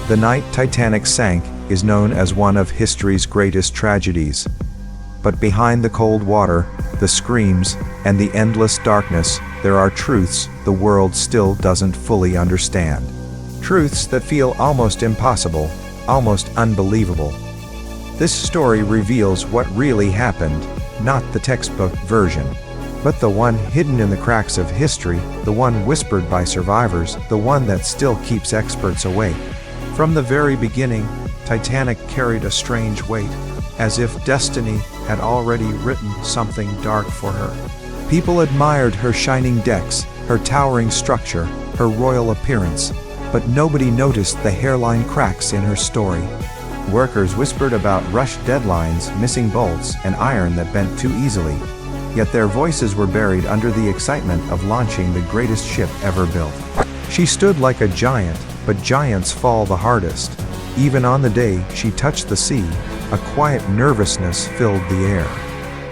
The night Titanic sank is known as one of history's greatest tragedies. But behind the cold water, the screams, and the endless darkness, there are truths the world still doesn't fully understand. Truths that feel almost impossible, almost unbelievable. This story reveals what really happened, not the textbook version, but the one hidden in the cracks of history, the one whispered by survivors, the one that still keeps experts awake. From the very beginning, Titanic carried a strange weight, as if destiny had already written something dark for her. People admired her shining decks, her towering structure, her royal appearance, but nobody noticed the hairline cracks in her story. Workers whispered about rushed deadlines, missing bolts, and iron that bent too easily. Yet their voices were buried under the excitement of launching the greatest ship ever built. She stood like a giant, but giants fall the hardest. Even on the day she touched the sea, a quiet nervousness filled the air.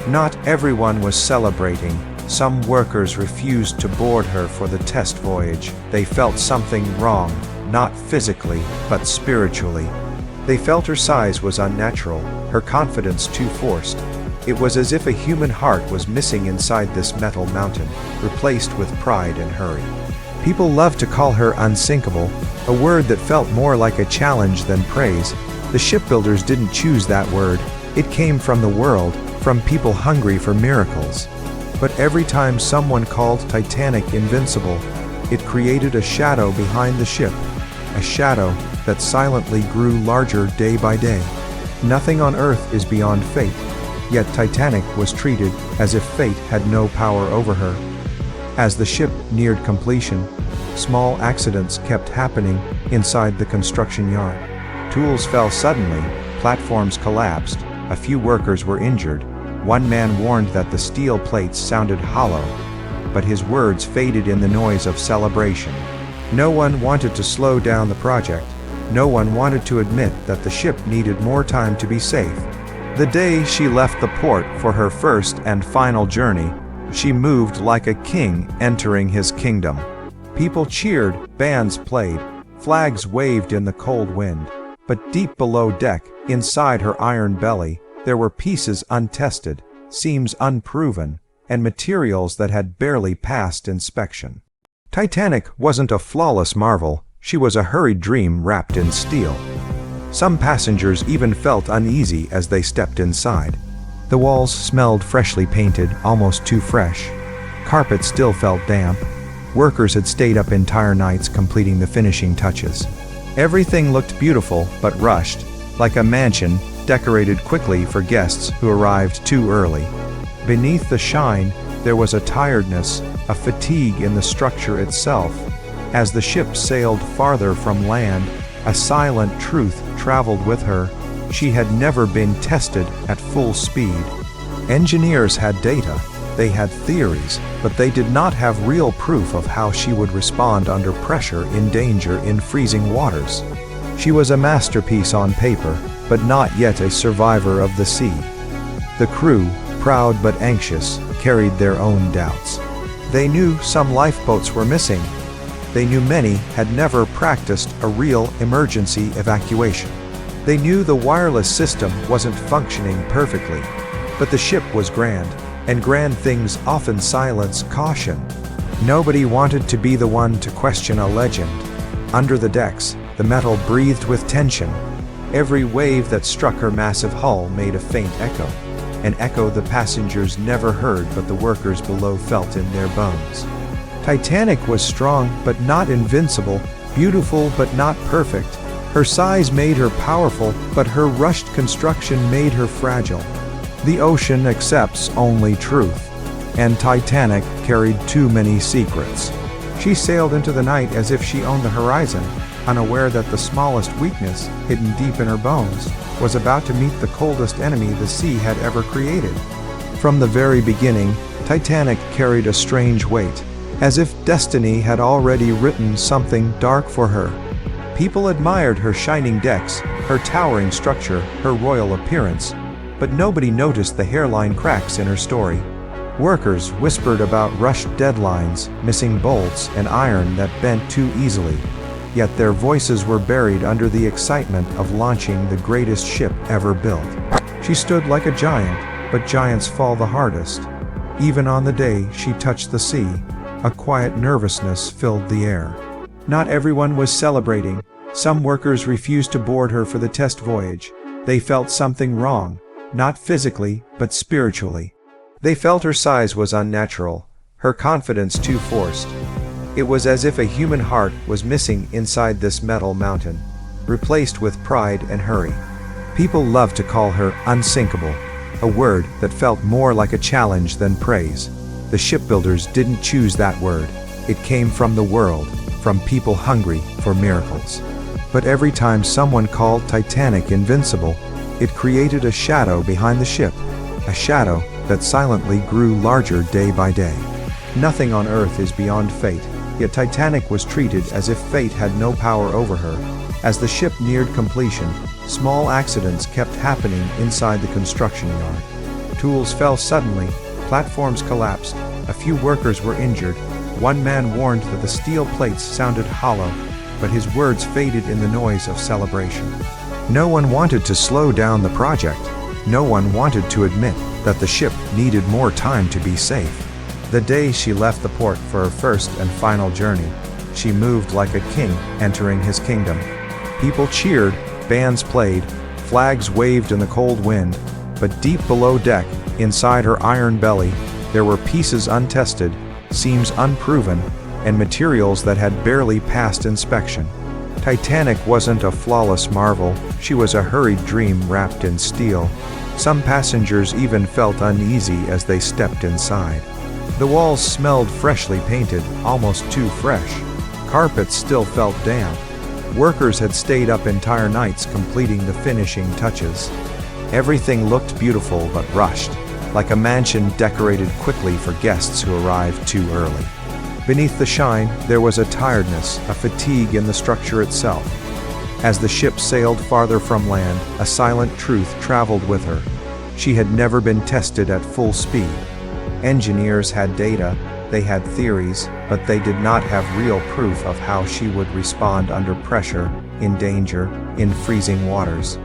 Not everyone was celebrating. Some workers refused to board her for the test voyage. They felt something wrong, not physically, but spiritually. They felt her size was unnatural, her confidence too forced. It was as if a human heart was missing inside this metal mountain, replaced with pride and hurry. People loved to call her unsinkable, a word that felt more like a challenge than praise. The shipbuilders didn't choose that word. It came from the world, from people hungry for miracles. But every time someone called Titanic invincible, it created a shadow behind the ship, a shadow that silently grew larger day by day. Nothing on Earth is beyond fate, yet Titanic was treated as if fate had no power over her. As the ship neared completion, small accidents kept happening inside the construction yard. Tools fell suddenly, platforms collapsed, a few workers were injured. One man warned that the steel plates sounded hollow, but his words faded in the noise of celebration. No one wanted to slow down the project. No one wanted to admit that the ship needed more time to be safe. The day she left the port for her first and final journey, she moved like a king entering his kingdom. People cheered, bands played, flags waved in the cold wind. But deep below deck, inside her iron belly, there were pieces untested, seams unproven, and materials that had barely passed inspection. Titanic wasn't a flawless marvel, she was a hurried dream wrapped in steel. Some passengers even felt uneasy as they stepped inside. The walls smelled freshly painted, almost too fresh. Carpet still felt damp. Workers had stayed up entire nights completing the finishing touches. Everything looked beautiful but rushed, like a mansion decorated quickly for guests who arrived too early. Beneath the shine, there was a tiredness, a fatigue in the structure itself. As the ship sailed farther from land, a silent truth traveled with her. She had never been tested at full speed. Engineers had data, they had theories, but they did not have real proof of how she would respond under pressure, in danger, in freezing waters. She was a masterpiece on paper, but not yet a survivor of the sea. The crew, proud but anxious, carried their own doubts. They knew some lifeboats were missing. They knew many had never practiced a real emergency evacuation. They knew the wireless system wasn't functioning perfectly. But the ship was grand, and grand things often silence caution. Nobody wanted to be the one to question a legend. Under the decks, the metal breathed with tension. Every wave that struck her massive hull made a faint echo, an echo the passengers never heard but the workers below felt in their bones. Titanic was strong but not invincible, beautiful but not perfect. Her size made her powerful, but her rushed construction made her fragile. The ocean accepts only truth, and Titanic carried too many secrets. She sailed into the night as if she owned the horizon, unaware that the smallest weakness, hidden deep in her bones, was about to meet the coldest enemy the sea had ever created. From the very beginning, Titanic carried a strange weight, as if destiny had already written something dark for her. People admired her shining decks, her towering structure, her royal appearance, but nobody noticed the hairline cracks in her story. Workers whispered about rushed deadlines, missing bolts, and iron that bent too easily. yet their voices were buried under the excitement of launching the greatest ship ever built. She stood like a giant, but giants fall the hardest. Even on the day she touched the sea, a quiet nervousness filled the air. Not everyone was celebrating. Some workers refused to board her for the test voyage. They felt something wrong, not physically, but spiritually. They felt her size was unnatural, her confidence too forced. It was as if a human heart was missing inside this metal mountain, replaced with pride and hurry. People loved to call her unsinkable, a word that felt more like a challenge than praise. The shipbuilders didn't choose that word. It came from the world, from people hungry for miracles. But every time someone called Titanic invincible, it created a shadow behind the ship, a shadow that silently grew larger day by day. Nothing on Earth is beyond fate, yet Titanic was treated as if fate had no power over her. As the ship neared completion, small accidents kept happening inside the construction yard. Tools fell suddenly, platforms collapsed, a few workers were injured. One man warned that the steel plates sounded hollow, but his words faded in the noise of celebration. No one wanted to slow down the project. No one wanted to admit that the ship needed more time to be safe. The day she left the port for her first and final journey, she moved like a king entering his kingdom. People cheered, bands played, flags waved in the cold wind, but deep below deck, inside her iron belly, there were pieces untested, seams unproven, and materials that had barely passed inspection. Titanic wasn't a flawless marvel, she was a hurried dream wrapped in steel. Some passengers even felt uneasy as they stepped inside. The walls smelled freshly painted, almost too fresh. Carpets still felt damp. Workers had stayed up entire nights completing the finishing touches. Everything looked beautiful but rushed, like a mansion decorated quickly for guests who arrived too early. Beneath the shine, there was a tiredness, a fatigue in the structure itself. As the ship sailed farther from land, a silent truth traveled with her. She had never been tested at full speed. Engineers had data, they had theories, but they did not have real proof of how she would respond under pressure, in danger, in freezing waters.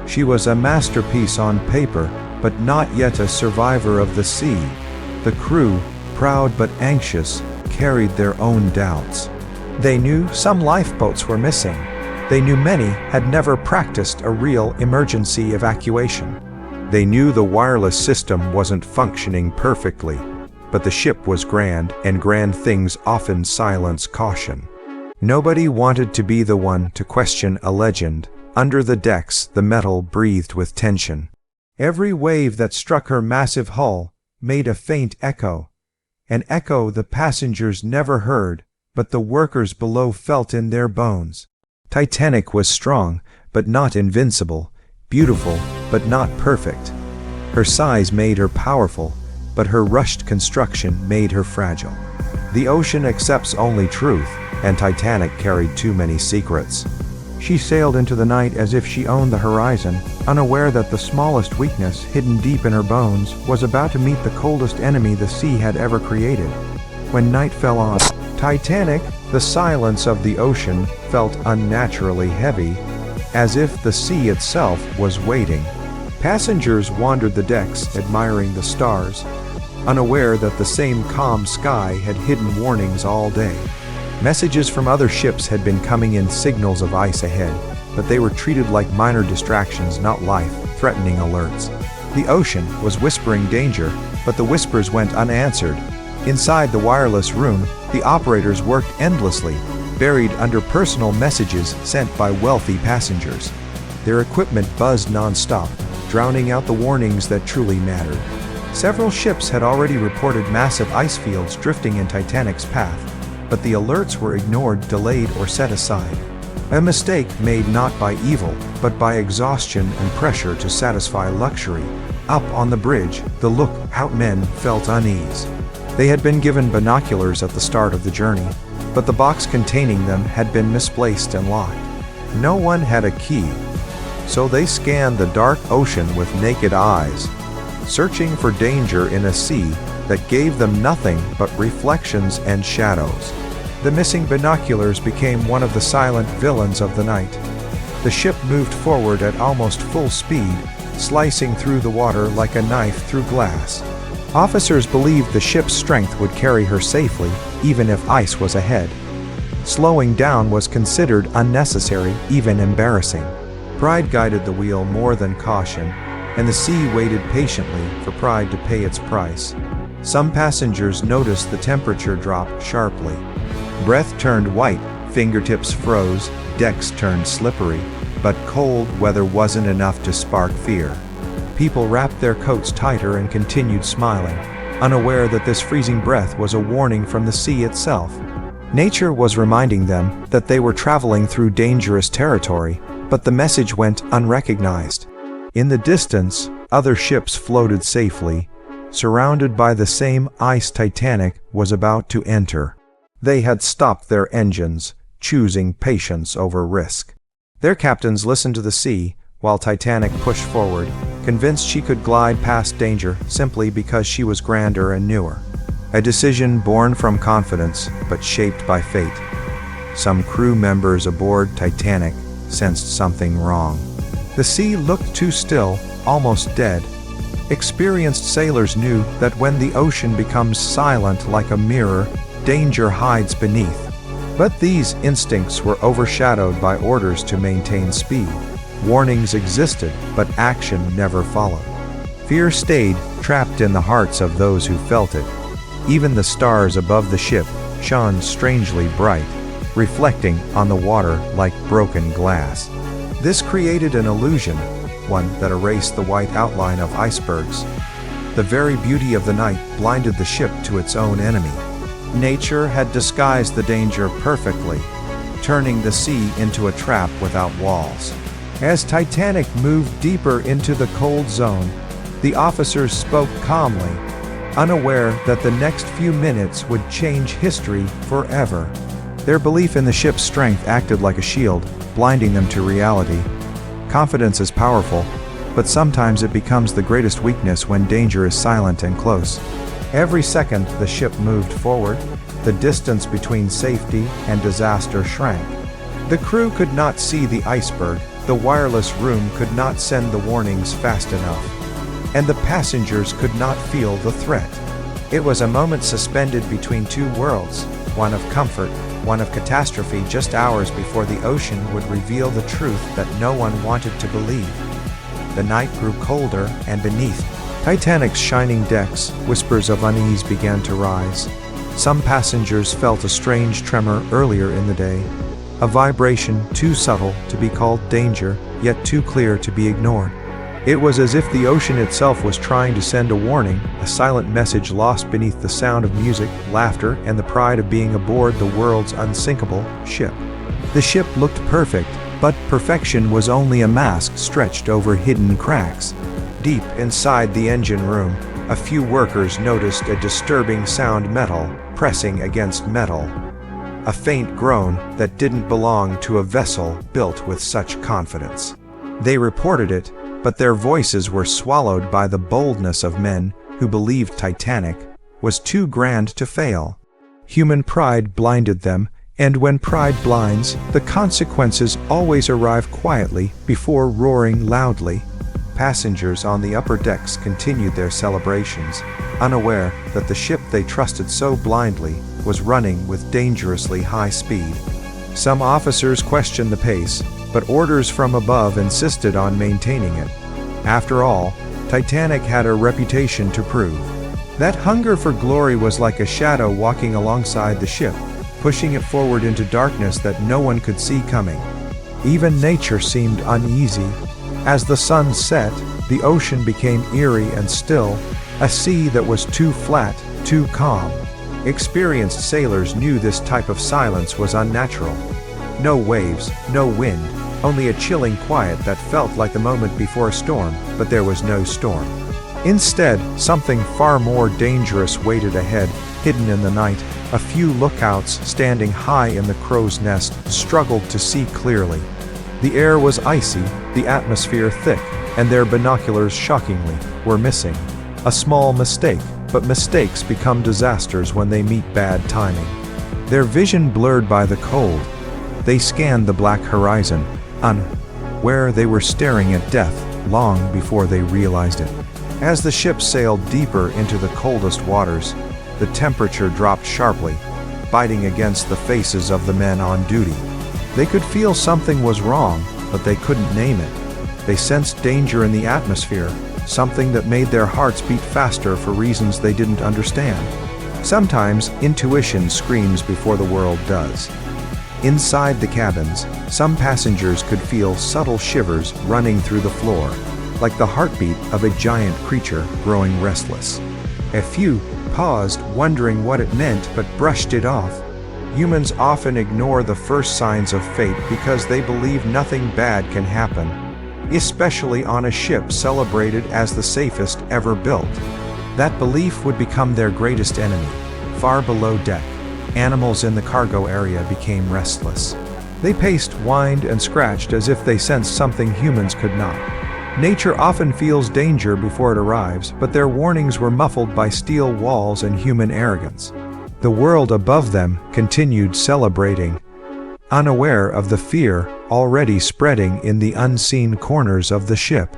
She was a masterpiece on paper, but not yet a survivor of the sea. The crew, proud but anxious, carried their own doubts. They knew some lifeboats were missing. They knew many had never practiced a real emergency evacuation. They knew the wireless system wasn't functioning perfectly, but the ship was grand, and grand things often silence caution. Nobody wanted to be the one to question a legend. Under the decks, the metal breathed with tension. Every wave that struck her massive hull made a faint echo, an echo the passengers never heard, but the workers below felt in their bones. Titanic was strong, but not invincible, beautiful, but not perfect. Her size made her powerful, but her rushed construction made her fragile. The ocean accepts only truth, and Titanic carried too many secrets. She sailed into the night as if she owned the horizon, unaware that the smallest weakness hidden deep in her bones was about to meet the coldest enemy the sea had ever created. When night fell on Titanic, the silence of the ocean felt unnaturally heavy, as if the sea itself was waiting. Passengers wandered the decks, admiring the stars, unaware that the same calm sky had hidden warnings all day. Messages from other ships had been coming in, signals of ice ahead, but they were treated like minor distractions, not life-threatening alerts. The ocean was whispering danger, but the whispers went unanswered. Inside the wireless room, the operators worked endlessly, buried under personal messages sent by wealthy passengers. Their equipment buzzed non-stop, drowning out the warnings that truly mattered. Several ships had already reported massive ice fields drifting in Titanic's path, but the alerts were ignored, delayed, or set aside. A mistake made not by evil, but by exhaustion and pressure to satisfy luxury. Up on the bridge, the lookout men felt unease. They had been given binoculars at the start of the journey, but the box containing them had been misplaced and locked. No one had a key, so they scanned the dark ocean with naked eyes, searching for danger in a sea that gave them nothing but reflections and shadows. The missing binoculars became one of the silent villains of the night. The ship moved forward at almost full speed, slicing through the water like a knife through glass. Officers believed the ship's strength would carry her safely, even if ice was ahead. Slowing down was considered unnecessary, even embarrassing. Pride guided the wheel more than caution, and the sea waited patiently for pride to pay its price. Some passengers noticed the temperature drop sharply. Breath turned white, fingertips froze, decks turned slippery, but cold weather wasn't enough to spark fear. People wrapped their coats tighter and continued smiling, unaware that this freezing breath was a warning from the sea itself. Nature was reminding them that they were traveling through dangerous territory, but the message went unrecognized. In the distance, other ships floated safely, surrounded by the same ice Titanic was about to enter. They had stopped their engines, choosing patience over risk. Their captains listened to the sea, while Titanic pushed forward, convinced she could glide past danger simply because she was grander and newer. A decision born from confidence, but shaped by fate. Some crew members aboard Titanic sensed something wrong. The sea looked too still, almost dead. Experienced sailors knew that when the ocean becomes silent like a mirror, danger hides beneath. But these instincts were overshadowed by orders to maintain speed. Warnings existed, but action never followed. Fear stayed trapped in the hearts of those who felt it. Even the stars above the ship shone strangely bright, reflecting on the water like broken glass. This created an illusion, one that erased the white outline of icebergs. The very beauty of the night blinded the ship to its own enemy. Nature had disguised the danger perfectly, turning the sea into a trap without walls. As Titanic moved deeper into the cold zone, the officers spoke calmly, unaware that the next few minutes would change history forever. Their belief in the ship's strength acted like a shield, blinding them to reality. Confidence is powerful, but sometimes it becomes the greatest weakness when danger is silent and close. Every second the ship moved forward, the distance between safety and disaster shrank. The crew could not see the iceberg, the wireless room could not send the warnings fast enough, and the passengers could not feel the threat. It was a moment suspended between two worlds, one of comfort, one of catastrophe, just hours before the ocean would reveal the truth that no one wanted to believe. The night grew colder, and beneath Titanic's shining decks, whispers of unease began to rise. Some passengers felt a strange tremor earlier in the day, a vibration too subtle to be called danger, yet too clear to be ignored. It was as if the ocean itself was trying to send a warning, a silent message lost beneath the sound of music, laughter, and the pride of being aboard the world's unsinkable ship. The ship looked perfect, but perfection was only a mask stretched over hidden cracks. Deep inside the engine room, a few workers noticed a disturbing sound, metal pressing against metal. A faint groan that didn't belong to a vessel built with such confidence. They reported it, but their voices were swallowed by the boldness of men who believed Titanic was too grand to fail. Human pride blinded them, and when pride blinds, the consequences always arrive quietly before roaring loudly. Passengers on the upper decks continued their celebrations, unaware that the ship they trusted so blindly was running with dangerously high speed. Some officers questioned the pace, but orders from above insisted on maintaining it. After all, Titanic had a reputation to prove. That hunger for glory was like a shadow walking alongside the ship, pushing it forward into darkness that no one could see coming. Even nature seemed uneasy. As the sun set, the ocean became eerie and still, a sea that was too flat, too calm. Experienced sailors knew this type of silence was unnatural. No waves, no wind, only a chilling quiet that felt like the moment before a storm, but there was no storm. Instead, something far more dangerous waited ahead, hidden in the night. A few lookouts standing high in the crow's nest struggled to see clearly. The air was icy, the atmosphere thick, and their binoculars, shockingly, were missing. A small mistake, but mistakes become disasters when they meet bad timing. their vision blurred by the cold. They scanned the black horizon, unaware they were staring at death long before they realized it. As the ship sailed deeper into the coldest waters, the temperature dropped sharply, biting against the faces of the men on duty. They could feel something was wrong, but they couldn't name it. They sensed danger in the atmosphere, something that made their hearts beat faster for reasons they didn't understand. Sometimes, intuition screams before the world does. Inside the cabins, some passengers could feel subtle shivers running through the floor, like the heartbeat of a giant creature growing restless. A few paused, wondering what it meant, but brushed it off. Humans often ignore the first signs of fate because they believe nothing bad can happen, especially on a ship celebrated as the safest ever built. That belief would become their greatest enemy. Far below deck, animals in the cargo area became restless. They paced, whined, and scratched as if they sensed something humans could not. Nature often feels danger before it arrives, but their warnings were muffled by steel walls and human arrogance. The world above them continued celebrating, unaware of the fear already spreading in the unseen corners of the ship.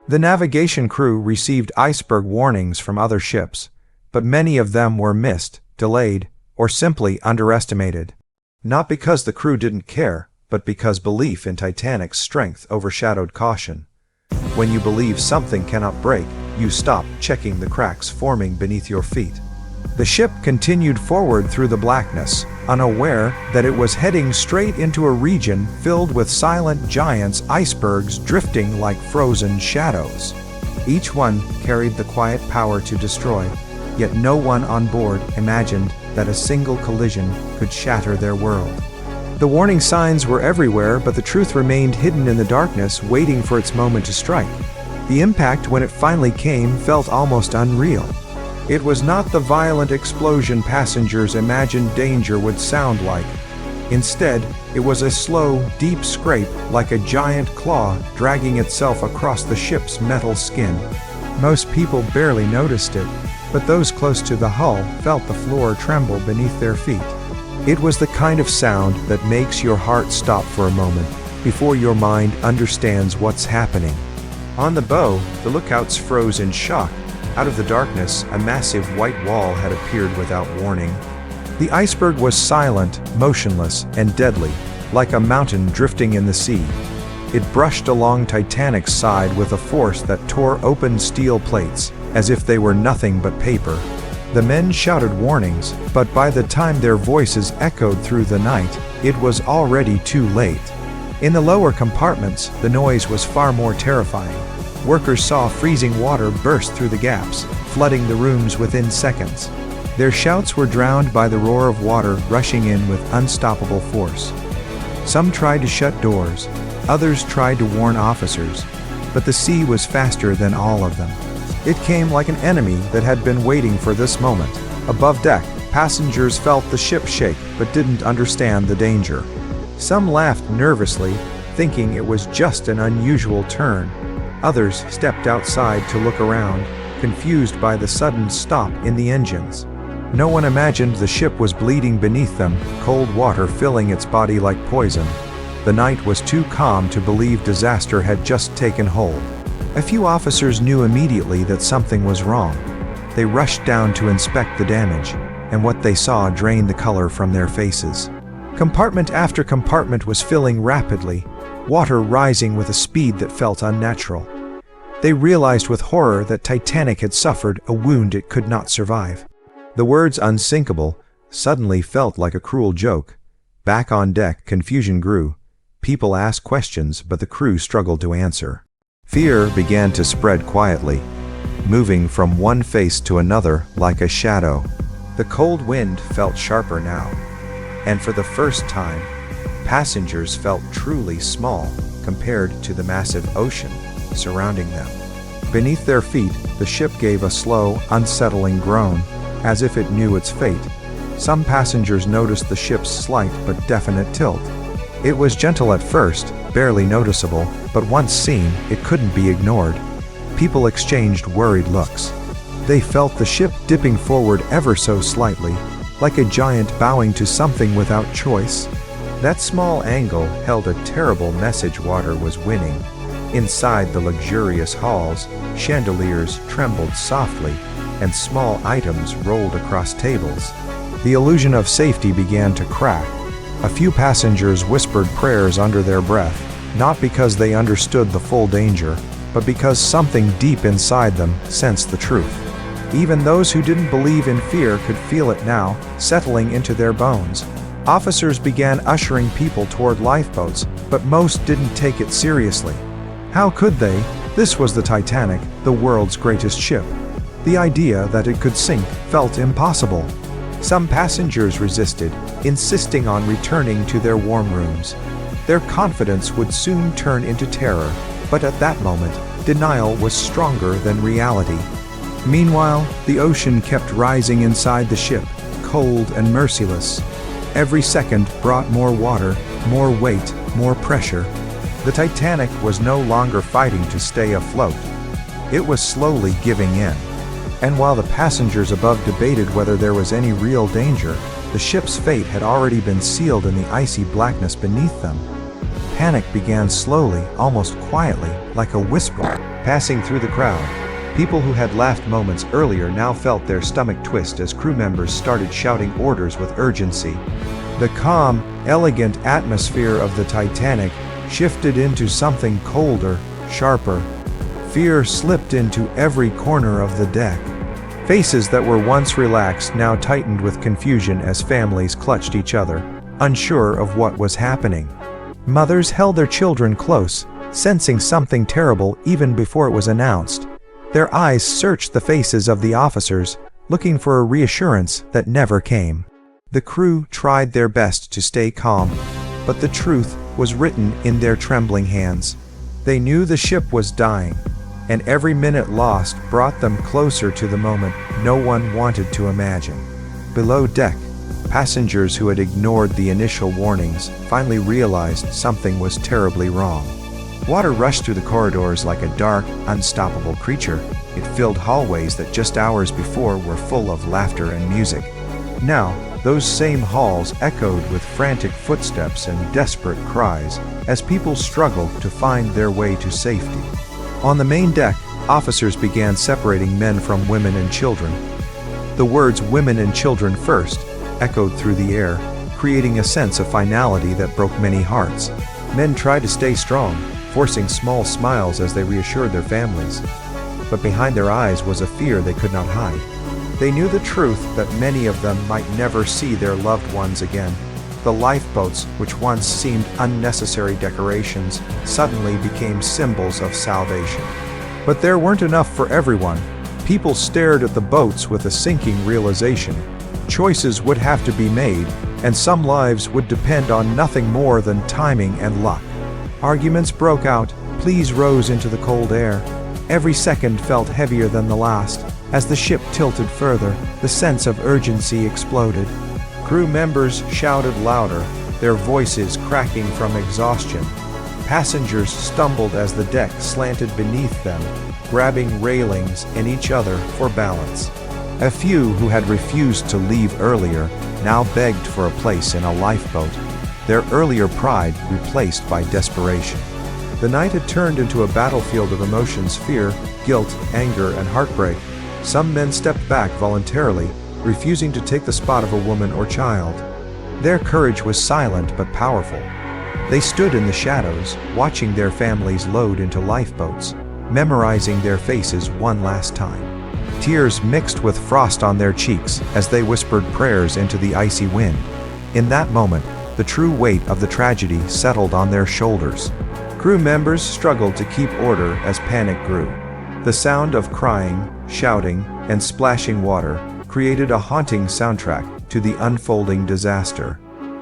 The navigation crew received iceberg warnings from other ships, but many of them were missed, delayed, or simply underestimated. Not because the crew didn't care, but because belief in Titanic's strength overshadowed caution. When you believe something cannot break, you stop checking the cracks forming beneath your feet. The ship continued forward through the blackness, unaware that it was heading straight into a region filled with silent giants, icebergs drifting like frozen shadows. Each one carried the quiet power to destroy, yet no one on board imagined that a single collision could shatter their world. The warning signs were everywhere, but the truth remained hidden in the darkness, waiting for its moment to strike. The impact, when it finally came, felt almost unreal. It was not the violent explosion passengers imagined danger would sound like. Instead, it was a slow, deep scrape, like a giant claw dragging itself across the ship's metal skin. Most people barely noticed it, but those close to the hull felt the floor tremble beneath their feet. It was the kind of sound that makes your heart stop for a moment before your mind understands what's happening. On the bow, the lookouts froze in shock. Out of the darkness, a massive white wall had appeared without warning. The iceberg was silent, motionless, and deadly, like a mountain drifting in the sea. It brushed along Titanic's side with a force that tore open steel plates, as if they were nothing but paper. The men shouted warnings, but by the time their voices echoed through the night, it was already too late. In the lower compartments, the noise was far more terrifying. Workers saw freezing water burst through the gaps, flooding the rooms within seconds. Their shouts were drowned by the roar of water rushing in with unstoppable force. Some tried to shut doors, others tried to warn officers, but the sea was faster than all of them. It came like an enemy that had been waiting for this moment. Above deck, passengers felt the ship shake but didn't understand the danger. Some laughed nervously, thinking it was just an unusual turn. Others stepped outside to look around, confused by the sudden stop in the engines. No one imagined the ship was bleeding beneath them, cold water filling its body like poison. The night was too calm to believe disaster had just taken hold. A few officers knew immediately that something was wrong. They rushed down to inspect the damage, and what they saw drained the color from their faces. Compartment after compartment was filling rapidly, water rising with a speed that felt unnatural. They realized with horror that Titanic had suffered a wound it could not survive. The words "unsinkable" suddenly felt like a cruel joke. Back on deck, confusion grew. People asked questions, but the crew struggled to answer. Fear began to spread quietly, moving from one face to another like a shadow. The cold wind felt sharper now, and for the first time, passengers felt truly small compared to the massive ocean surrounding them. Beneath their feet, the ship gave a slow, unsettling groan, as if it knew its fate. Some passengers noticed the ship's slight but definite tilt. It was gentle at first, barely noticeable, but once seen, it couldn't be ignored. People exchanged worried looks. They felt the ship dipping forward ever so slightly, like a giant bowing to something without choice. That small angle held a terrible message. Water was winning. Inside the luxurious halls, chandeliers trembled softly, and small items rolled across tables. The illusion of safety began to crack. A few passengers whispered prayers under their breath, not because they understood the full danger, but because something deep inside them sensed the truth. Even those who didn't believe in fear could feel it now, settling into their bones. Officers began ushering people toward lifeboats, but most didn't take it seriously. How could they? This was the Titanic, the world's greatest ship. The idea that it could sink felt impossible. Some passengers resisted, insisting on returning to their warm rooms. Their confidence would soon turn into terror, but at that moment, denial was stronger than reality. Meanwhile, the ocean kept rising inside the ship, cold and merciless. Every second brought more water, more weight, more pressure. The Titanic was no longer fighting to stay afloat. It was slowly giving in. And while the passengers above debated whether there was any real danger, the ship's fate had already been sealed in the icy blackness beneath them. Panic began slowly, almost quietly, like a whisper, passing through the crowd. People who had laughed moments earlier now felt their stomach twist as crew members started shouting orders with urgency. The calm, elegant atmosphere of the Titanic shifted into something colder, sharper. Fear slipped into every corner of the deck. Faces that were once relaxed now tightened with confusion as families clutched each other, unsure of what was happening. Mothers held their children close, sensing something terrible even before it was announced. Their eyes searched the faces of the officers, looking for a reassurance that never came. The crew tried their best to stay calm, but the truth was written in their trembling hands. They knew the ship was dying, and every minute lost brought them closer to the moment no one wanted to imagine. Below deck, passengers who had ignored the initial warnings finally realized something was terribly wrong. Water rushed through the corridors like a dark, unstoppable creature. It filled hallways that just hours before were full of laughter and music. Now, those same halls echoed with frantic footsteps and desperate cries as people struggled to find their way to safety. On the main deck, officers began separating men from women and children. The words "women and children first" echoed through the air, creating a sense of finality that broke many hearts. Men tried to stay strong, forcing small smiles as they reassured their families. But behind their eyes was a fear they could not hide. They knew the truth that many of them might never see their loved ones again. The lifeboats, which once seemed unnecessary decorations, suddenly became symbols of salvation. But there weren't enough for everyone. People stared at the boats with a sinking realization. Choices would have to be made, and some lives would depend on nothing more than timing and luck. Arguments broke out, pleas rose into the cold air. Every second felt heavier than the last. As the ship tilted further, the sense of urgency exploded. Crew members shouted louder, their voices cracking from exhaustion. Passengers stumbled as the deck slanted beneath them, grabbing railings and each other for balance. A few who had refused to leave earlier now begged for a place in a lifeboat, their earlier pride replaced by desperation. The night had turned into a battlefield of emotions: fear, guilt, anger, and heartbreak. Some men stepped back voluntarily, refusing to take the spot of a woman or child. Their courage was silent but powerful. They stood in the shadows, watching their families load into lifeboats, memorizing their faces one last time. Tears mixed with frost on their cheeks as they whispered prayers into the icy wind. In that moment, the true weight of the tragedy settled on their shoulders. Crew members struggled to keep order as panic grew. The sound of crying, shouting, and splashing water created a haunting soundtrack to the unfolding disaster.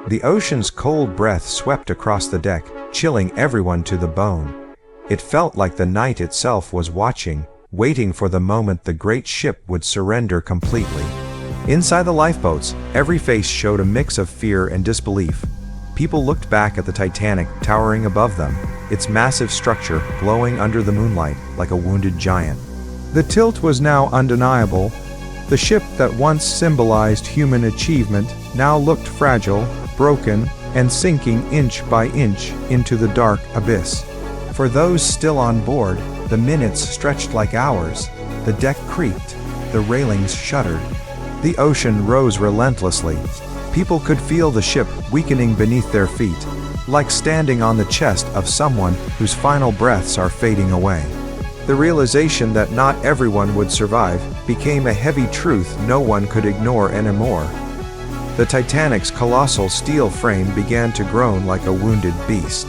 The ocean's cold breath swept across the deck, chilling everyone to the bone. It felt like the night itself was watching, waiting for the moment the great ship would surrender completely. Inside the lifeboats, every face showed a mix of fear and disbelief. People looked back at the Titanic towering above them, its massive structure glowing under the moonlight like a wounded giant. The tilt was now undeniable. The ship that once symbolized human achievement now looked fragile, broken, and sinking inch by inch into the dark abyss. For those still on board, the minutes stretched like hours. The deck creaked, the railings shuddered. The ocean rose relentlessly. People could feel the ship weakening beneath their feet, like standing on the chest of someone whose final breaths are fading away. The realization that not everyone would survive became a heavy truth no one could ignore anymore. The Titanic's colossal steel frame began to groan like a wounded beast.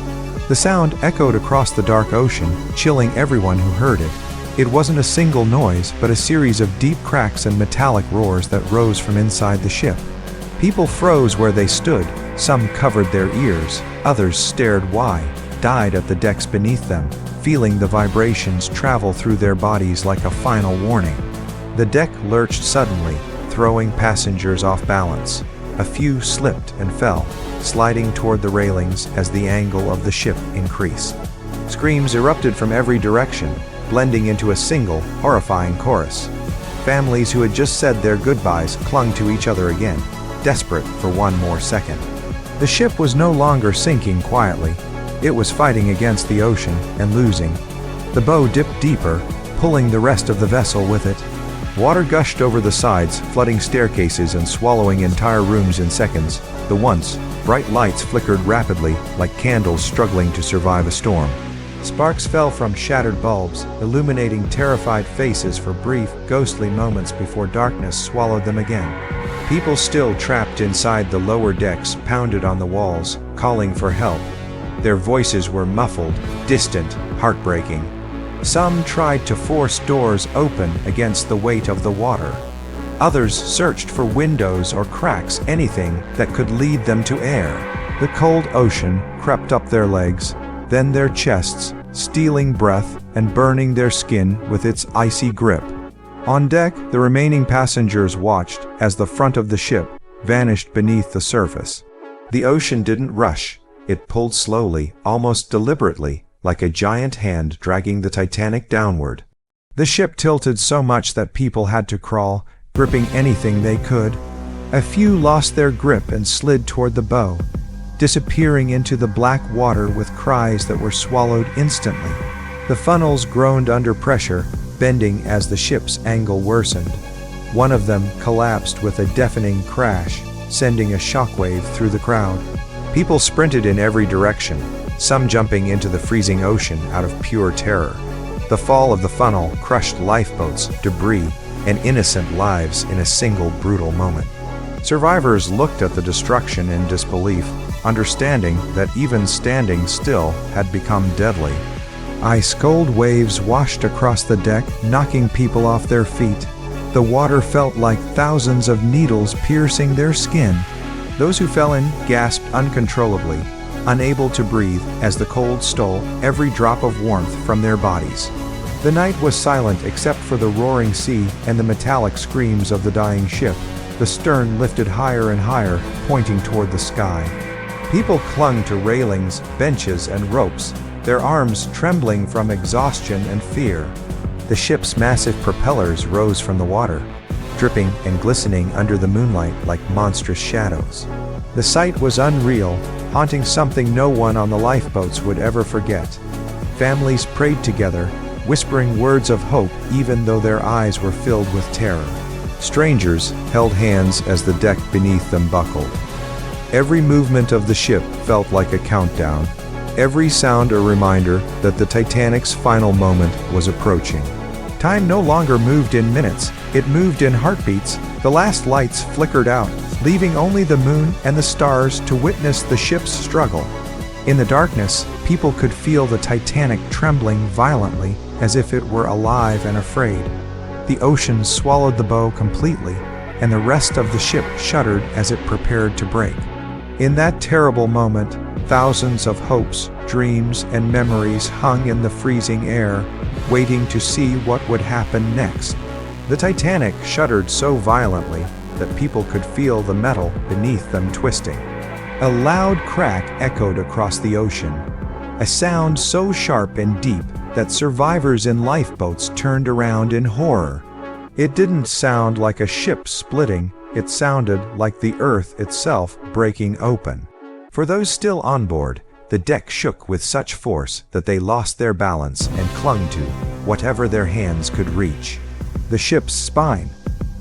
The sound echoed across the dark ocean, chilling everyone who heard it. It wasn't a single noise, but a series of deep cracks and metallic roars that rose from inside the ship. People froze where they stood, some covered their ears, others stared wide-eyed at the decks beneath them, feeling the vibrations travel through their bodies like a final warning. The deck lurched suddenly, throwing passengers off balance. A few slipped and fell, sliding toward the railings as the angle of the ship increased. Screams erupted from every direction, blending into a single, horrifying chorus. Families who had just said their goodbyes clung to each other again, desperate for one more second. The ship was no longer sinking quietly. It was fighting against the ocean and losing. The bow dipped deeper, pulling the rest of the vessel with it. Water gushed over the sides, flooding staircases and swallowing entire rooms in seconds. The once bright lights flickered rapidly, like candles struggling to survive a storm. Sparks fell from shattered bulbs, illuminating terrified faces for brief, ghostly moments before darkness swallowed them again. People still trapped inside the lower decks pounded on the walls, calling for help. Their voices were muffled, distant, heartbreaking. Some tried to force doors open against the weight of the water. Others searched for windows or cracks, anything that could lead them to air. The cold ocean crept up their legs, then their chests, stealing breath and burning their skin with its icy grip. On deck, the remaining passengers watched as the front of the ship vanished beneath the surface. The ocean didn't rush. It pulled slowly, almost deliberately, like a giant hand dragging the Titanic downward. The ship tilted so much that people had to crawl, gripping anything they could. A few lost their grip and slid toward the bow, disappearing into the black water with cries that were swallowed instantly. The funnels groaned under pressure, bending as the ship's angle worsened. One of them collapsed with a deafening crash, sending a shockwave through the crowd. People sprinted in every direction, some jumping into the freezing ocean out of pure terror. The fall of the funnel crushed lifeboats, debris, and innocent lives in a single brutal moment. Survivors looked at the destruction in disbelief, understanding that even standing still had become deadly. Ice-cold waves washed across the deck, knocking people off their feet. The water felt like thousands of needles piercing their skin. Those who fell in gasped uncontrollably, unable to breathe as the cold stole every drop of warmth from their bodies. The night was silent except for the roaring sea and the metallic screams of the dying ship. The stern lifted higher and higher, pointing toward the sky. People clung to railings, benches, and ropes, their arms trembling from exhaustion and fear. The ship's massive propellers rose from the water, dripping and glistening under the moonlight like monstrous shadows. The sight was unreal, haunting something no one on the lifeboats would ever forget. Families prayed together, whispering words of hope even though their eyes were filled with terror. Strangers held hands as the deck beneath them buckled. Every movement of the ship felt like a countdown, every sound a reminder that the Titanic's final moment was approaching. Time no longer moved in minutes, it moved in heartbeats. The last lights flickered out, leaving only the moon and the stars to witness the ship's struggle. In the darkness, people could feel the Titanic trembling violently, as if it were alive and afraid. The ocean swallowed the bow completely, and the rest of the ship shuddered as it prepared to break. In that terrible moment, thousands of hopes, dreams, and memories hung in the freezing air, waiting to see what would happen next. The Titanic shuddered so violently that people could feel the metal beneath them twisting. A loud crack echoed across the ocean, a sound so sharp and deep that survivors in lifeboats turned around in horror. It didn't sound like a ship splitting, it sounded like the earth itself breaking open. For those still on board, the deck shook with such force that they lost their balance and clung to whatever their hands could reach. The ship's spine,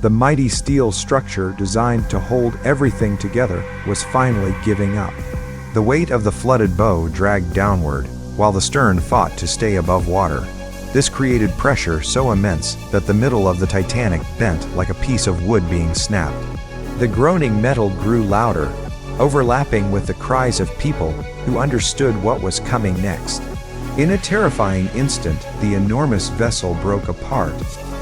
the mighty steel structure designed to hold everything together, was finally giving up. The weight of the flooded bow dragged downward, while the stern fought to stay above water. This created pressure so immense that the middle of the Titanic bent like a piece of wood being snapped. The groaning metal grew louder, overlapping with the cries of people who understood what was coming next. In a terrifying instant, the enormous vessel broke apart.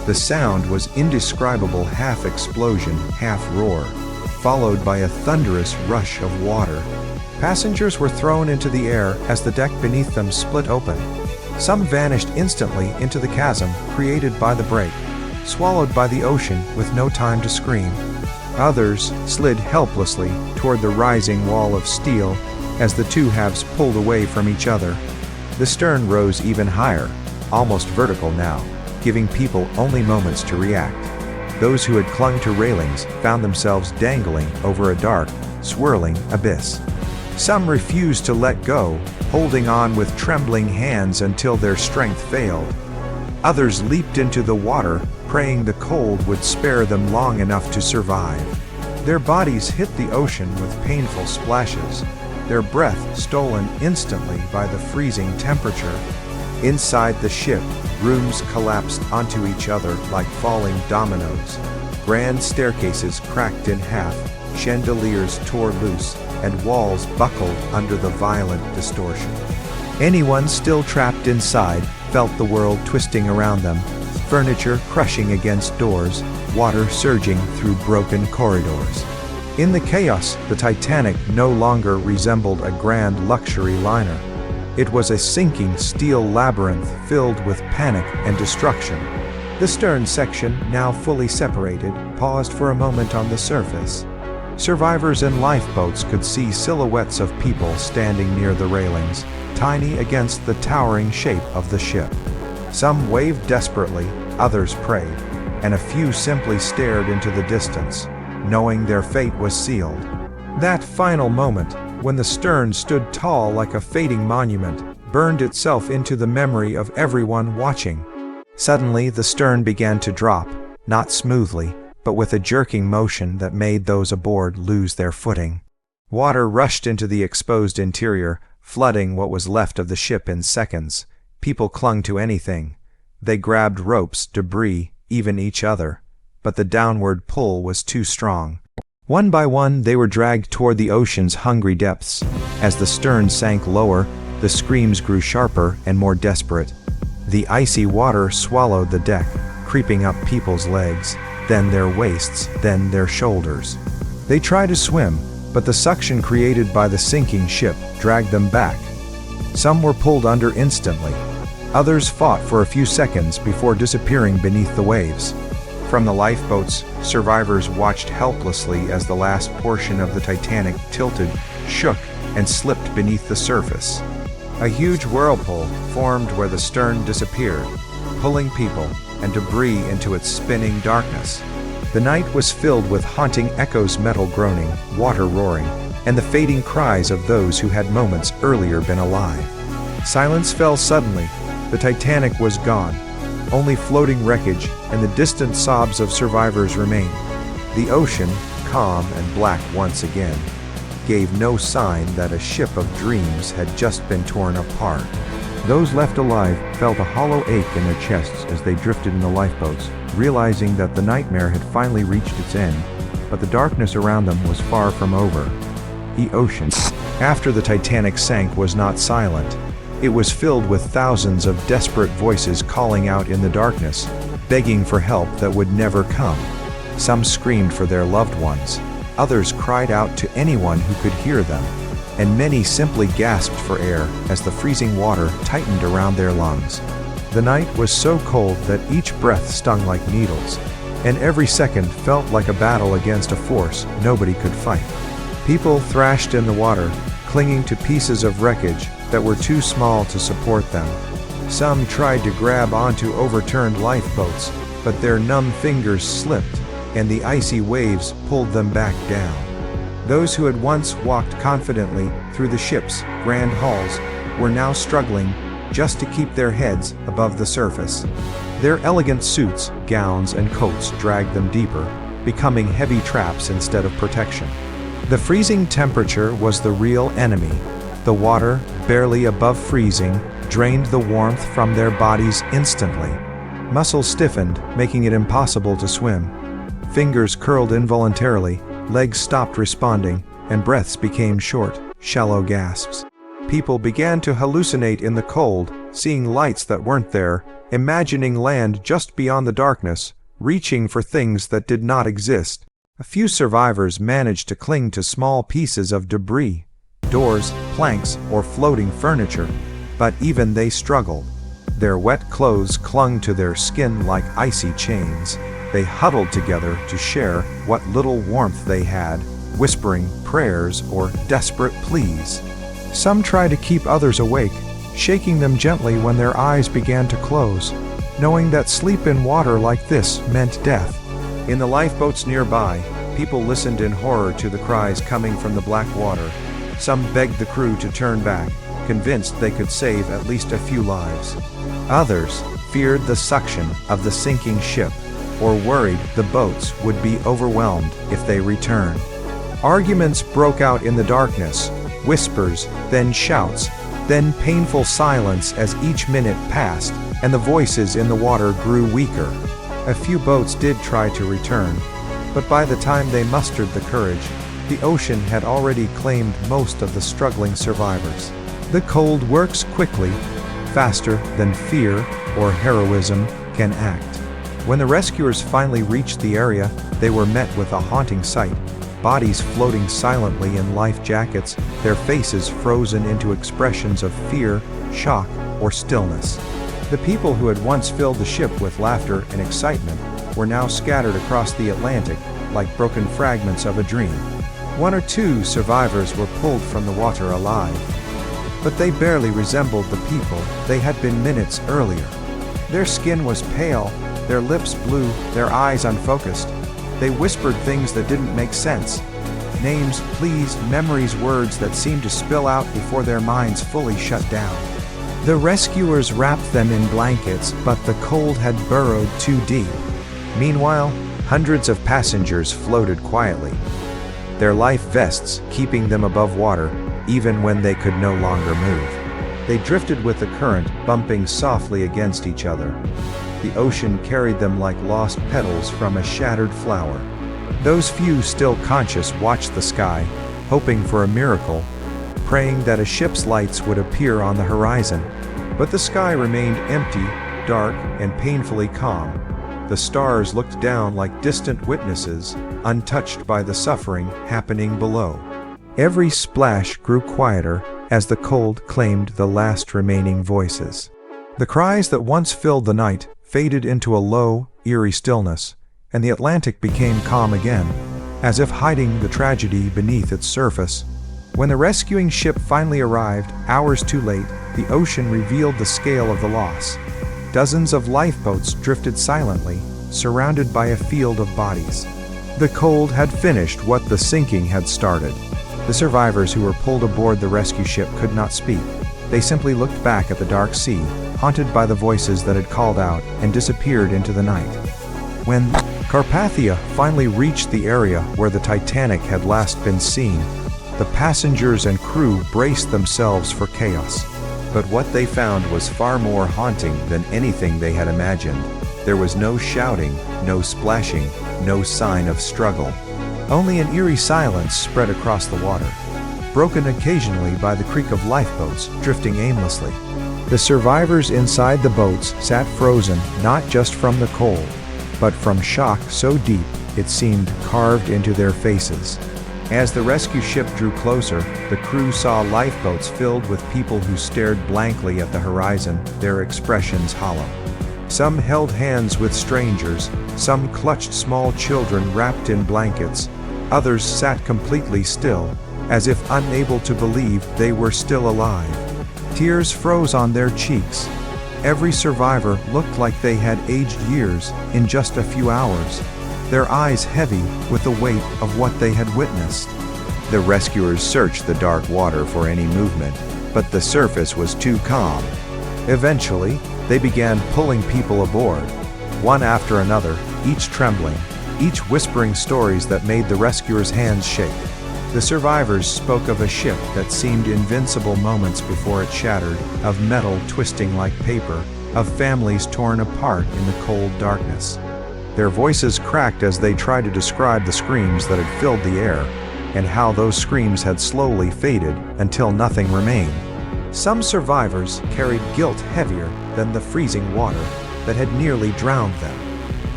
The sound was indescribable, half explosion, half roar, followed by a thunderous rush of water. Passengers were thrown into the air as the deck beneath them split open. Some vanished instantly into the chasm created by the break, swallowed by the ocean with no time to scream. Others slid helplessly toward the rising wall of steel as the two halves pulled away from each other. The stern rose even higher, almost vertical now, giving people only moments to react. Those who had clung to railings found themselves dangling over a dark, swirling abyss. Some refused to let go, holding on with trembling hands until their strength failed. Others leaped into the water, praying the cold would spare them long enough to survive. Their bodies hit the ocean with painful splashes, their breath stolen instantly by the freezing temperature. Inside the ship, rooms collapsed onto each other like falling dominoes. Grand staircases cracked in half, chandeliers tore loose, and walls buckled under the violent distortion. Anyone still trapped inside felt the world twisting around them, furniture crushing against doors, water surging through broken corridors. In the chaos, the Titanic no longer resembled a grand luxury liner. It was a sinking steel labyrinth filled with panic and destruction. The stern section, now fully separated, paused for a moment on the surface. Survivors in lifeboats could see silhouettes of people standing near the railings, tiny against the towering shape of the ship. Some waved desperately, others prayed, and a few simply stared into the distance, knowing their fate was sealed. That final moment, when the stern stood tall like a fading monument, burned itself into the memory of everyone watching. Suddenly, the stern began to drop, not smoothly, but with a jerking motion that made those aboard lose their footing. Water rushed into the exposed interior, flooding what was left of the ship in seconds. People clung to anything. They grabbed ropes, debris, even each other. But the downward pull was too strong. One by one, they were dragged toward the ocean's hungry depths. As the stern sank lower, the screams grew sharper and more desperate. The icy water swallowed the deck, creeping up people's legs, then their waists, then their shoulders. They tried to swim, but the suction created by the sinking ship dragged them back. Some were pulled under instantly. Others fought for a few seconds before disappearing beneath the waves. From the lifeboats, survivors watched helplessly as the last portion of the Titanic tilted, shook, and slipped beneath the surface. A huge whirlpool formed where the stern disappeared, pulling people and debris into its spinning darkness. The night was filled with haunting echoes, metal groaning, water roaring, and the fading cries of those who had moments earlier been alive. Silence fell suddenly. The Titanic was gone. Only floating wreckage and the distant sobs of survivors remained. The ocean, calm and black once again, gave no sign that a ship of dreams had just been torn apart. Those left alive felt a hollow ache in their chests as they drifted in the lifeboats, realizing that the nightmare had finally reached its end, but the darkness around them was far from over. The ocean, after the Titanic sank, was not silent. It was filled with thousands of desperate voices calling out in the darkness, begging for help that would never come. Some screamed for their loved ones, others cried out to anyone who could hear them, and many simply gasped for air as the freezing water tightened around their lungs. The night was so cold that each breath stung like needles, and every second felt like a battle against a force nobody could fight. People thrashed in the water, clinging to pieces of wreckage that were too small to support them. Some tried to grab onto overturned lifeboats, but their numb fingers slipped, and the icy waves pulled them back down. Those who had once walked confidently through the ship's grand halls were now struggling just to keep their heads above the surface. Their elegant suits, gowns, and coats dragged them deeper, becoming heavy traps instead of protection. The freezing temperature was the real enemy. The water, barely above freezing, drained the warmth from their bodies instantly. Muscles stiffened, making it impossible to swim. Fingers curled involuntarily, legs stopped responding, and breaths became short, shallow gasps. People began to hallucinate in the cold, seeing lights that weren't there, imagining land just beyond the darkness, reaching for things that did not exist. A few survivors managed to cling to small pieces of debris, doors, planks, or floating furniture, but even they struggled. Their wet clothes clung to their skin like icy chains. They huddled together to share what little warmth they had, whispering prayers or desperate pleas. Some tried to keep others awake, shaking them gently when their eyes began to close, knowing that sleep in water like this meant death. In the lifeboats nearby, people listened in horror to the cries coming from the black water. Some begged the crew to turn back, convinced they could save at least a few lives. Others feared the suction of the sinking ship, or worried the boats would be overwhelmed if they returned. Arguments broke out in the darkness, whispers, then shouts, then painful silence as each minute passed, and the voices in the water grew weaker. A few boats did try to return, but by the time they mustered the courage, the ocean had already claimed most of the struggling survivors. The cold works quickly, faster than fear or heroism can act. When the rescuers finally reached the area, they were met with a haunting sight. Bodies floating silently in life jackets, their faces frozen into expressions of fear, shock, or stillness. The people who had once filled the ship with laughter and excitement were now scattered across the Atlantic like broken fragments of a dream. One or two survivors were pulled from the water alive, but they barely resembled the people they had been minutes earlier. Their skin was pale, their lips blue, their eyes unfocused. They whispered things that didn't make sense. Names, pleas, memories, words that seemed to spill out before their minds fully shut down. The rescuers wrapped them in blankets, but the cold had burrowed too deep. Meanwhile, hundreds of passengers floated quietly, their life vests keeping them above water even when they could no longer move. They drifted with the current, bumping softly against each other. The ocean carried them like lost petals from a shattered flower. Those few still conscious watched the sky, hoping for a miracle, praying that a ship's lights would appear on the horizon. But the sky remained empty, dark, and painfully calm. The stars looked down like distant witnesses, untouched by the suffering happening below. Every splash grew quieter as the cold claimed the last remaining voices. The cries that once filled the night faded into a low, eerie stillness, and the Atlantic became calm again, as if hiding the tragedy beneath its surface. When the rescuing ship finally arrived, hours too late, the ocean revealed the scale of the loss. Dozens of lifeboats drifted silently, surrounded by a field of bodies. The cold had finished what the sinking had started. The survivors who were pulled aboard the rescue ship could not speak. They simply looked back at the dark sea, haunted by the voices that had called out and disappeared into the night. When Carpathia finally reached the area where the Titanic had last been seen, the passengers and crew braced themselves for chaos. But what they found was far more haunting than anything they had imagined. There was no shouting, no splashing, no sign of struggle. Only an eerie silence spread across the water, broken occasionally by the creak of lifeboats drifting aimlessly. The survivors inside the boats sat frozen not just from the cold, but from shock so deep it seemed carved into their faces. As the rescue ship drew closer, the crew saw lifeboats filled with people who stared blankly at the horizon, their expressions hollow. Some held hands with strangers, some clutched small children wrapped in blankets, others sat completely still, as if unable to believe they were still alive. Tears froze on their cheeks. Every survivor looked like they had aged years in just a few hours, their eyes heavy with the weight of what they had witnessed. The rescuers searched the dark water for any movement, but the surface was too calm. Eventually, they began pulling people aboard, one after another, each trembling, each whispering stories that made the rescuers' hands shake. The survivors spoke of a ship that seemed invincible moments before it shattered, of metal twisting like paper, of families torn apart in the cold darkness. Their voices cracked as they tried to describe the screams that had filled the air, and how those screams had slowly faded until nothing remained. Some survivors carried guilt heavier than the freezing water that had nearly drowned them.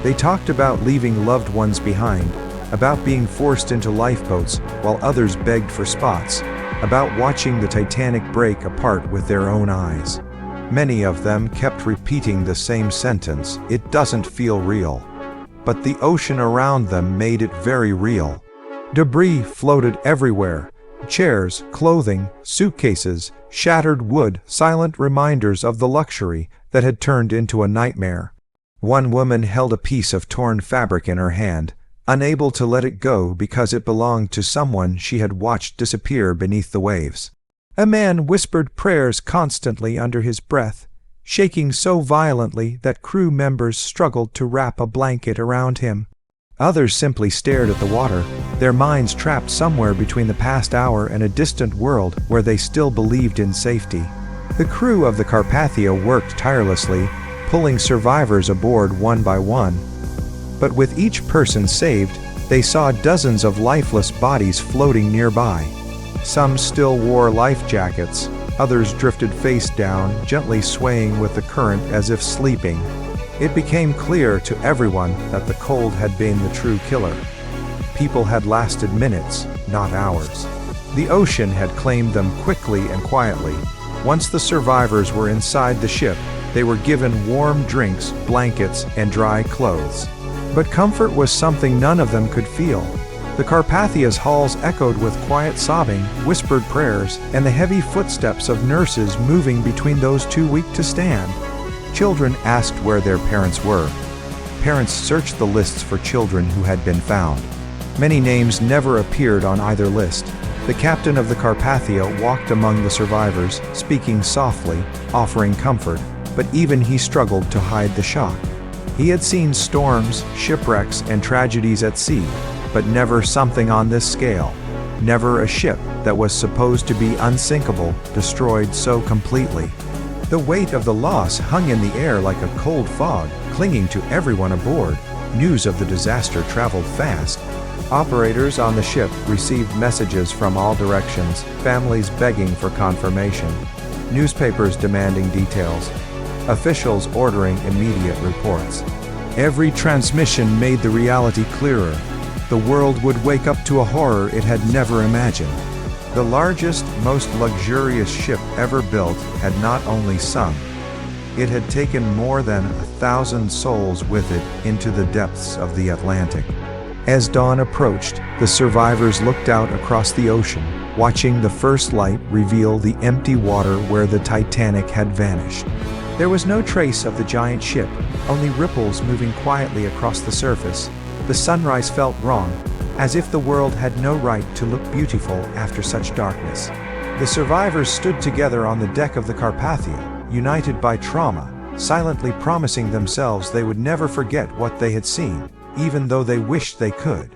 They talked about leaving loved ones behind, about being forced into lifeboats while others begged for spots, about watching the Titanic break apart with their own eyes. Many of them kept repeating the same sentence, "It doesn't feel real." But the ocean around them made it very real. Debris floated everywhere. Chairs, clothing, suitcases, shattered wood, silent reminders of the luxury that had turned into a nightmare. One woman held a piece of torn fabric in her hand, unable to let it go because it belonged to someone she had watched disappear beneath the waves. A man whispered prayers constantly under his breath, shaking so violently that crew members struggled to wrap a blanket around him. Others simply stared at the water, their minds trapped somewhere between the past hour and a distant world where they still believed in safety. The crew of the Carpathia worked tirelessly, pulling survivors aboard one by one. But with each person saved, they saw dozens of lifeless bodies floating nearby. Some still wore life jackets, others drifted face down, gently swaying with the current as if sleeping. It became clear to everyone that the cold had been the true killer. People had lasted minutes, not hours. The ocean had claimed them quickly and quietly. Once the survivors were inside the ship, they were given warm drinks, blankets, and dry clothes. But comfort was something none of them could feel. The Carpathia's halls echoed with quiet sobbing, whispered prayers, and the heavy footsteps of nurses moving between those too weak to stand. Children asked where their parents were. Parents searched the lists for children who had been found. Many names never appeared on either list. The captain of the Carpathia walked among the survivors, speaking softly, offering comfort, but even he struggled to hide the shock. He had seen storms, shipwrecks, and tragedies at sea, but never something on this scale. Never a ship that was supposed to be unsinkable destroyed so completely. The weight of the loss hung in the air like a cold fog, clinging to everyone aboard. News of the disaster traveled fast. Operators on the ship received messages from all directions, families begging for confirmation, newspapers demanding details, officials ordering immediate reports. Every transmission made the reality clearer. The world would wake up to a horror it had never imagined. The largest, most luxurious ship ever built had not only sunk, it had taken more than 1,000 souls with it into the depths of the Atlantic. As dawn approached, the survivors looked out across the ocean, watching the first light reveal the empty water where the Titanic had vanished. There was no trace of the giant ship, only ripples moving quietly across the surface. The sunrise felt wrong, as if the world had no right to look beautiful after such darkness. The survivors stood together on the deck of the Carpathia, united by trauma, silently promising themselves they would never forget what they had seen, even though they wished they could.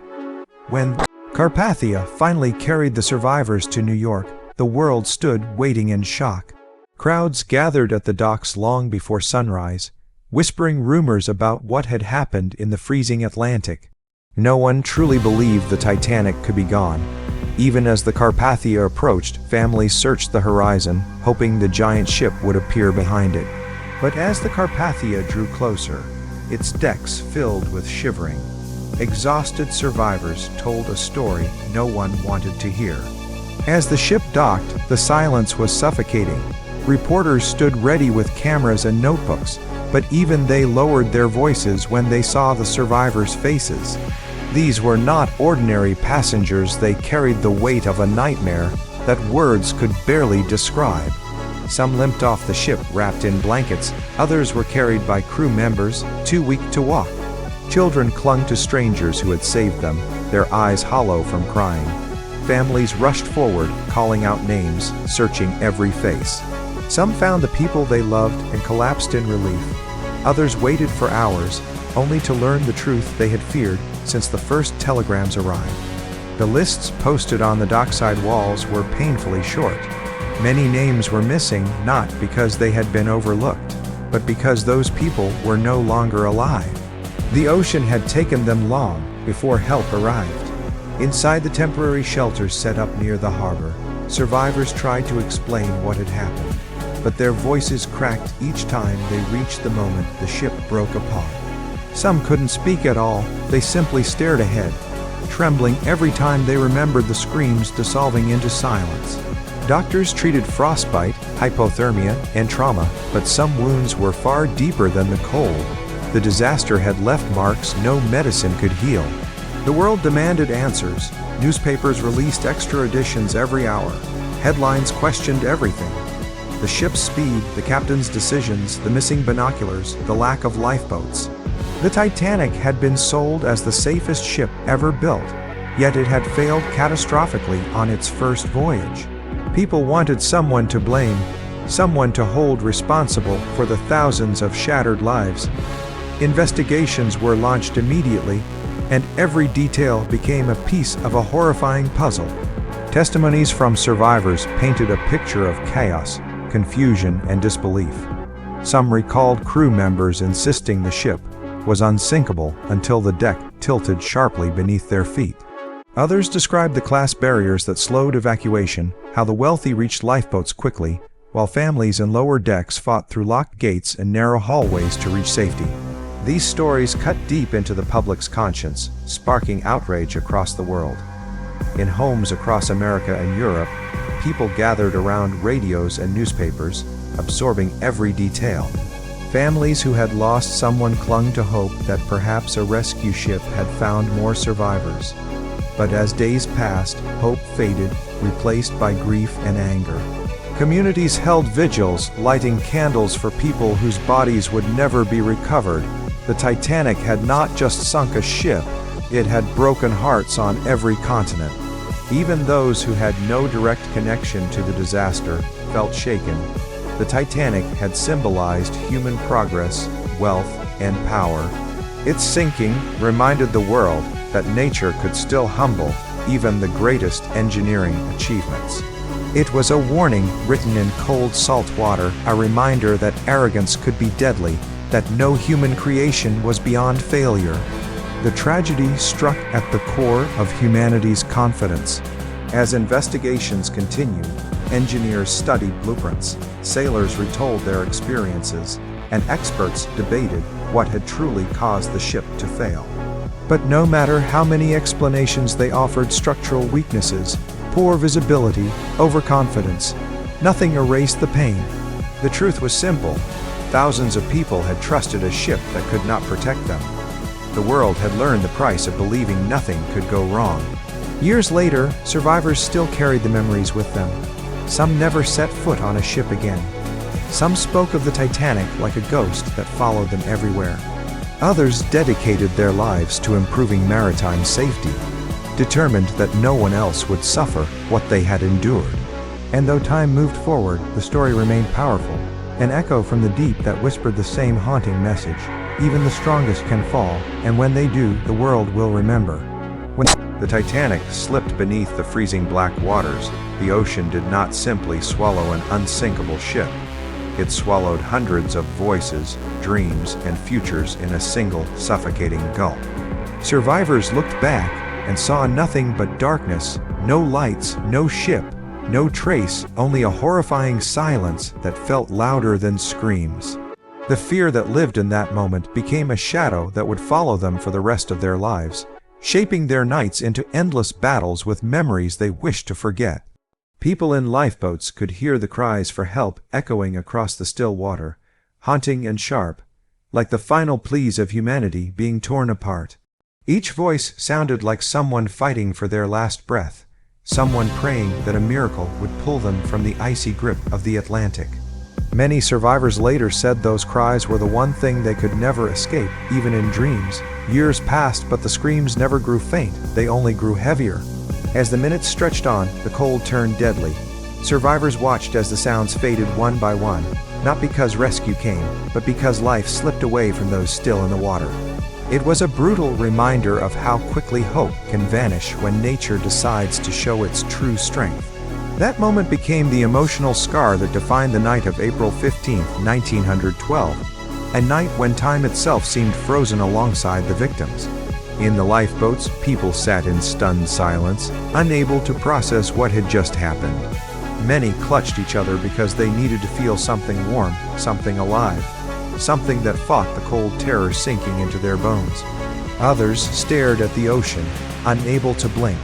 When Carpathia finally carried the survivors to New York, the world stood waiting in shock. Crowds gathered at the docks long before sunrise, whispering rumors about what had happened in the freezing Atlantic. No one truly believed the Titanic could be gone. Even as the Carpathia approached, families searched the horizon, hoping the giant ship would appear behind it. But as the Carpathia drew closer, its decks filled with shivering, exhausted survivors told a story no one wanted to hear. As the ship docked, the silence was suffocating. Reporters stood ready with cameras and notebooks, but even they lowered their voices when they saw the survivors' faces. These were not ordinary passengers, they carried the weight of a nightmare that words could barely describe. Some limped off the ship wrapped in blankets, others were carried by crew members, too weak to walk. Children clung to strangers who had saved them, their eyes hollow from crying. Families rushed forward, calling out names, searching every face. Some found the people they loved and collapsed in relief. Others waited for hours, only to learn the truth they had feared since the first telegrams arrived. The lists posted on the dockside walls were painfully short. Many names were missing not because they had been overlooked, but because those people were no longer alive. The ocean had taken them long before help arrived. Inside the temporary shelters set up near the harbor, survivors tried to explain what had happened, but their voices cracked each time they reached the moment the ship broke apart. Some couldn't speak at all, they simply stared ahead, trembling every time they remembered the screams dissolving into silence. Doctors treated frostbite, hypothermia, and trauma, but some wounds were far deeper than the cold. The disaster had left marks no medicine could heal. The world demanded answers. Newspapers released extra editions every hour. Headlines questioned everything. The ship's speed, the captain's decisions, the missing binoculars, the lack of lifeboats. The Titanic had been sold as the safest ship ever built, yet it had failed catastrophically on its first voyage. People wanted someone to blame, someone to hold responsible for the thousands of shattered lives. Investigations were launched immediately, and every detail became a piece of a horrifying puzzle. Testimonies from survivors painted a picture of chaos, confusion, and disbelief. Some recalled crew members insisting the ship was unsinkable until the deck tilted sharply beneath their feet. Others described the class barriers that slowed evacuation, how the wealthy reached lifeboats quickly, while families in lower decks fought through locked gates and narrow hallways to reach safety. These stories cut deep into the public's conscience, sparking outrage across the world. In homes across America and Europe, people gathered around radios and newspapers, absorbing every detail. Families who had lost someone clung to hope that perhaps a rescue ship had found more survivors. But as days passed, hope faded, replaced by grief and anger. Communities held vigils, lighting candles for people whose bodies would never be recovered. The Titanic had not just sunk a ship, it had broken hearts on every continent. Even those who had no direct connection to the disaster felt shaken. The Titanic had symbolized human progress, wealth, and power. Its sinking reminded the world that nature could still humble even the greatest engineering achievements. It was a warning written in cold salt water, a reminder that arrogance could be deadly, that no human creation was beyond failure. The tragedy struck at the core of humanity's confidence. As investigations continued, engineers studied blueprints, sailors retold their experiences, and experts debated what had truly caused the ship to fail. But no matter how many explanations they offered, structural weaknesses, poor visibility, overconfidence, nothing erased the pain. The truth was simple. Thousands of people had trusted a ship that could not protect them. The world had learned the price of believing nothing could go wrong. Years later, survivors still carried the memories with them. Some never set foot on a ship again. Some spoke of the Titanic like a ghost that followed them everywhere. Others dedicated their lives to improving maritime safety, determined that no one else would suffer what they had endured. And though time moved forward, the story remained powerful, an echo from the deep that whispered the same haunting message. Even the strongest can fall, and when they do, the world will remember. When the Titanic slipped beneath the freezing black waters, the ocean did not simply swallow an unsinkable ship. It swallowed hundreds of voices, dreams, and futures in a single, suffocating gulp. Survivors looked back and saw nothing but darkness, no lights, no ship, no trace, only a horrifying silence that felt louder than screams. The fear that lived in that moment became a shadow that would follow them for the rest of their lives, shaping their nights into endless battles with memories they wished to forget. People in lifeboats could hear the cries for help echoing across the still water, haunting and sharp, like the final pleas of humanity being torn apart. Each voice sounded like someone fighting for their last breath, someone praying that a miracle would pull them from the icy grip of the Atlantic. Many survivors later said those cries were the one thing they could never escape, even in dreams. Years passed, but the screams never grew faint, they only grew heavier. As the minutes stretched on, the cold turned deadly. Survivors watched as the sounds faded one by one, not because rescue came, but because life slipped away from those still in the water. It was a brutal reminder of how quickly hope can vanish when nature decides to show its true strength. That moment became the emotional scar that defined the night of April 15, 1912, a night when time itself seemed frozen alongside the victims. In the lifeboats, people sat in stunned silence, unable to process what had just happened. Many clutched each other because they needed to feel something warm, something alive, something that fought the cold terror sinking into their bones. Others stared at the ocean, unable to blink,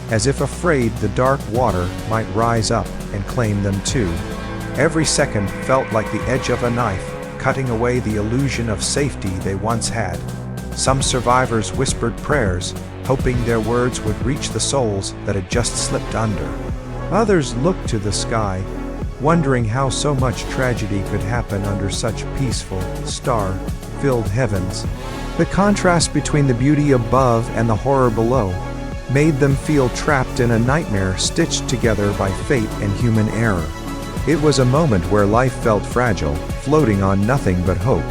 as if afraid the dark water might rise up and claim them too. Every second felt like the edge of a knife, cutting away the illusion of safety they once had. Some survivors whispered prayers, hoping their words would reach the souls that had just slipped under. Others looked to the sky, wondering how so much tragedy could happen under such peaceful, star-filled heavens. The contrast between the beauty above and the horror below made them feel trapped in a nightmare stitched together by fate and human error. It was a moment where life felt fragile, floating on nothing but hope.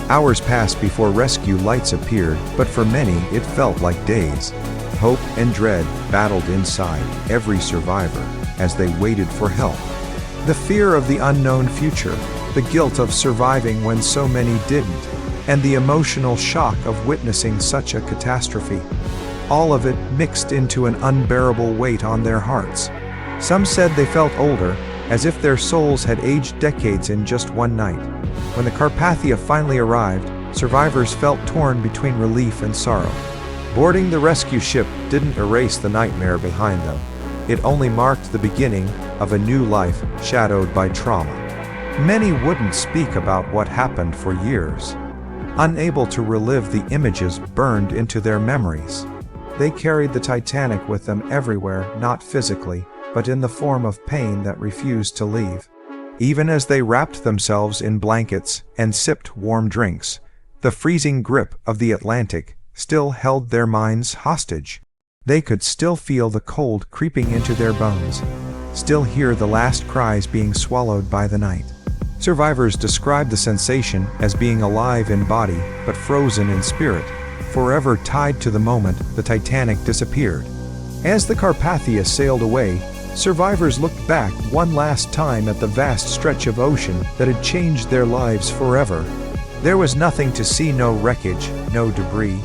Hours passed before rescue lights appeared, but for many it felt like days. Hope and dread battled inside every survivor as they waited for help. The fear of the unknown future, the guilt of surviving when so many didn't, and the emotional shock of witnessing such a catastrophe. All of it mixed into an unbearable weight on their hearts. Some said they felt older, as if their souls had aged decades in just one night. When the Carpathia finally arrived, survivors felt torn between relief and sorrow. Boarding the rescue ship didn't erase the nightmare behind them. It only marked the beginning of a new life shadowed by trauma. Many wouldn't speak about what happened for years, unable to relive the images burned into their memories. They carried the Titanic with them everywhere, not physically, but in the form of pain that refused to leave. Even as they wrapped themselves in blankets and sipped warm drinks, the freezing grip of the Atlantic still held their minds hostage. They could still feel the cold creeping into their bones, still hear the last cries being swallowed by the night. Survivors described the sensation as being alive in body but frozen in spirit, forever tied to the moment the Titanic disappeared. As the Carpathia sailed away, survivors looked back one last time at the vast stretch of ocean that had changed their lives forever. There was nothing to see, no wreckage, no debris,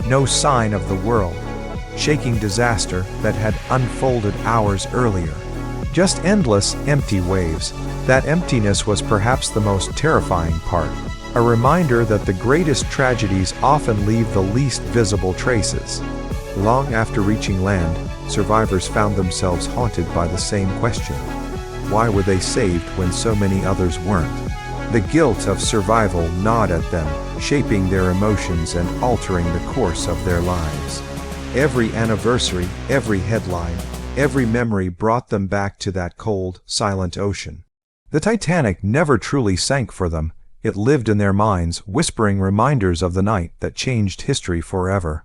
no sign of the world-shaking disaster that had unfolded hours earlier. Just endless, empty waves. That emptiness was perhaps the most terrifying part, a reminder that the greatest tragedies often leave the least visible traces. Long after reaching land, survivors found themselves haunted by the same question. Why were they saved when so many others weren't? The guilt of survival gnawed at them, shaping their emotions and altering the course of their lives. Every anniversary, every headline, every memory brought them back to that cold, silent ocean. The Titanic never truly sank for them. It lived in their minds, whispering reminders of the night that changed history forever.